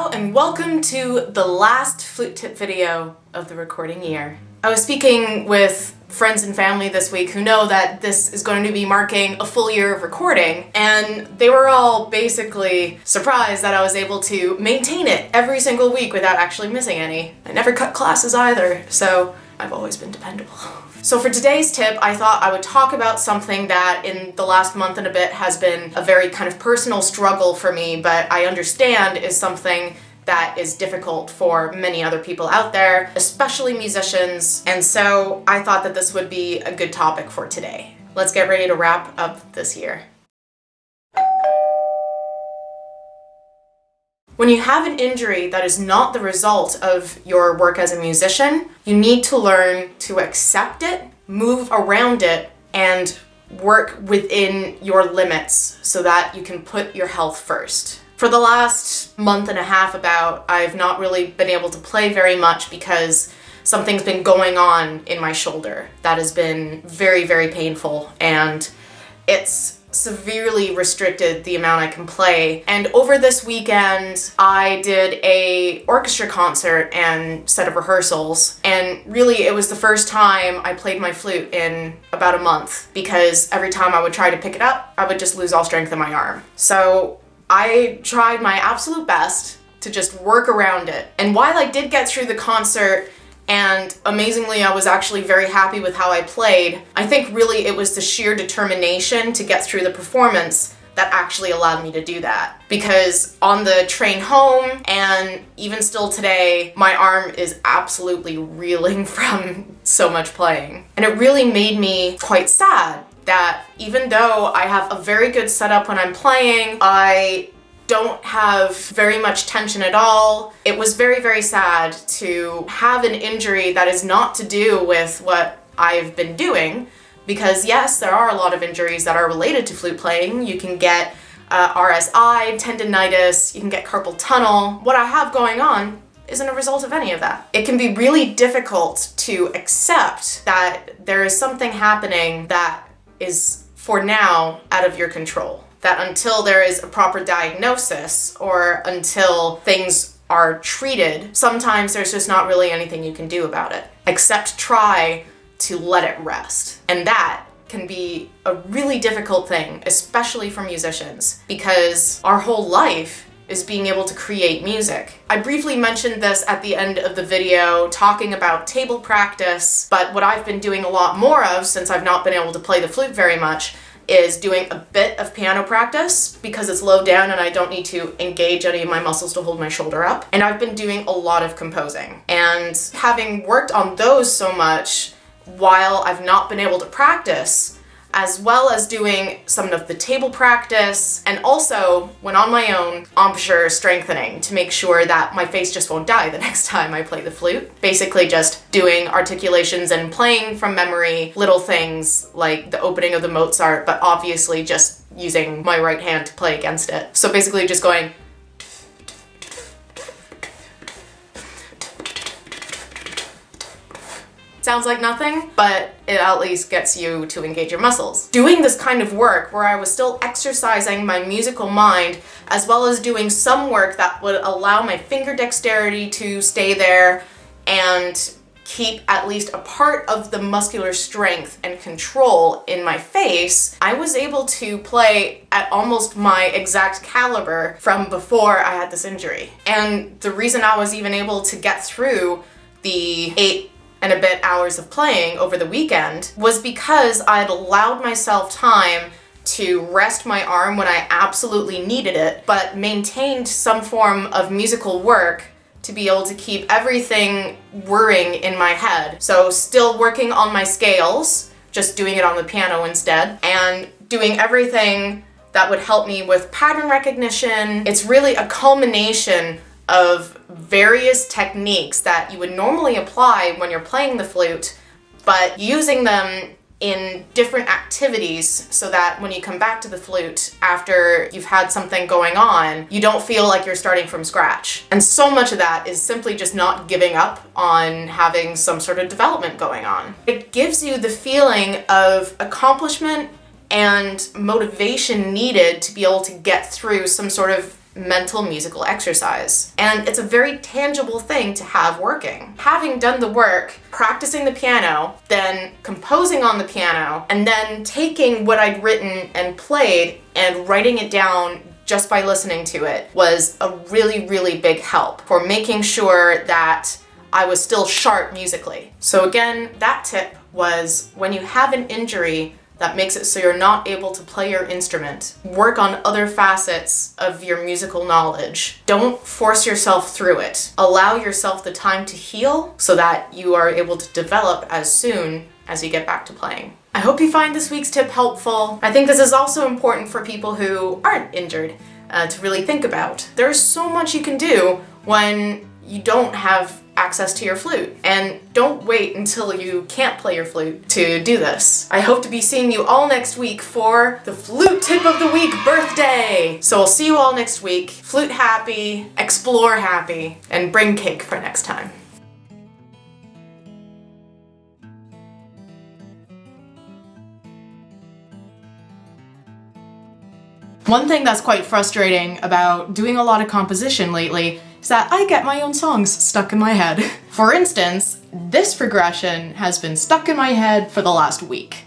Hello and welcome to the last flute tip video of the recording year. I was speaking with friends and family this week who know that this is going to be marking a full year of recording, and they were all basically surprised that I was able to maintain it every single week without actually missing any. I never cut classes either, so I've always been dependable. So for today's tip, I thought I would talk about something that in the last month and a bit has been a very kind of personal struggle for me, but I understand is something that is difficult for many other people out there, especially musicians, and so I thought that this would be a good topic for today. Let's get ready to wrap up this year. When you have an injury that is not the result of your work as a musician, you need to learn to accept it, move around it, and work within your limits so that you can put your health first. For the last month and a half I've not really been able to play very much because something's been going on in my shoulder that has been very, very painful, and it's severely restricted the amount I can play. And over this weekend, I did a orchestra concert and set of rehearsals, and really it was the first time I played my flute in about a month, because every time I would try to pick it up, I would just lose all strength in my arm. So I tried my absolute best to just work around it. And while I did get through the concert, and amazingly I was actually very happy with how I played, I think really it was the sheer determination to get through the performance that actually allowed me to do that. Because on the train home, and even still today, my arm is absolutely reeling from so much playing. And it really made me quite sad that even though I have a very good setup when I'm playing, I don't have very much tension at all. It was very, very sad to have an injury that is not to do with what I've been doing, because yes, there are a lot of injuries that are related to flute playing. You can get RSI, tendinitis, you can get carpal tunnel. What I have going on isn't a result of any of that. It can be really difficult to accept that there is something happening that is, for now, out of your control. That until there is a proper diagnosis or until things are treated, sometimes there's just not really anything you can do about it, except try to let it rest. And that can be a really difficult thing, especially for musicians, because our whole life is being able to create music. I briefly mentioned this at the end of the video talking about table practice, but what I've been doing a lot more of since I've not been able to play the flute very much is doing a bit of piano practice, because it's low down and I don't need to engage any of my muscles to hold my shoulder up. And I've been doing a lot of composing. And having worked on those so much while I've not been able to practice, as well as doing some of the table practice, and also, when on my own, embouchure strengthening to make sure that my face just won't die the next time I play the flute. Basically just doing articulations and playing from memory little things like the opening of the Mozart, but obviously just using my right hand to play against it. So basically just going sounds like nothing, but it at least gets you to engage your muscles. Doing this kind of work where I was still exercising my musical mind, as well as doing some work that would allow my finger dexterity to stay there and keep at least a part of the muscular strength and control in my face, I was able to play at almost my exact caliber from before I had this injury. And the reason I was even able to get through the 8 and a bit hours of playing over the weekend was because I had allowed myself time to rest my arm when I absolutely needed it, but maintained some form of musical work to be able to keep everything whirring in my head. So still working on my scales, just doing it on the piano instead, and doing everything that would help me with pattern recognition. It's really a culmination of various techniques that you would normally apply when you're playing the flute, but using them in different activities so that when you come back to the flute after you've had something going on, you don't feel like you're starting from scratch. And so much of that is simply just not giving up on having some sort of development going on. It gives you the feeling of accomplishment and motivation needed to be able to get through some sort of mental musical exercise. And it's a very tangible thing to have working. Having done the work, practicing the piano, then composing on the piano, and then taking what I'd written and played and writing it down just by listening to it was a really, really big help for making sure that I was still sharp musically. So again, that tip was when you have an injury that makes it so you're not able to play your instrument, work on other facets of your musical knowledge. Don't force yourself through it. Allow yourself the time to heal so that you are able to develop as soon as you get back to playing. I hope you find this week's tip helpful. I think this is also important for people who aren't injured to really think about. There's so much you can do when you don't have access to your flute. And don't wait until you can't play your flute to do this. I hope to be seeing you all next week for the Flute Tip of the Week birthday. So I'll see you all next week. Flute happy, explore happy, and bring cake for next time. One thing that's quite frustrating about doing a lot of composition lately is that I get my own songs stuck in my head. For instance, this progression has been stuck in my head for the last week.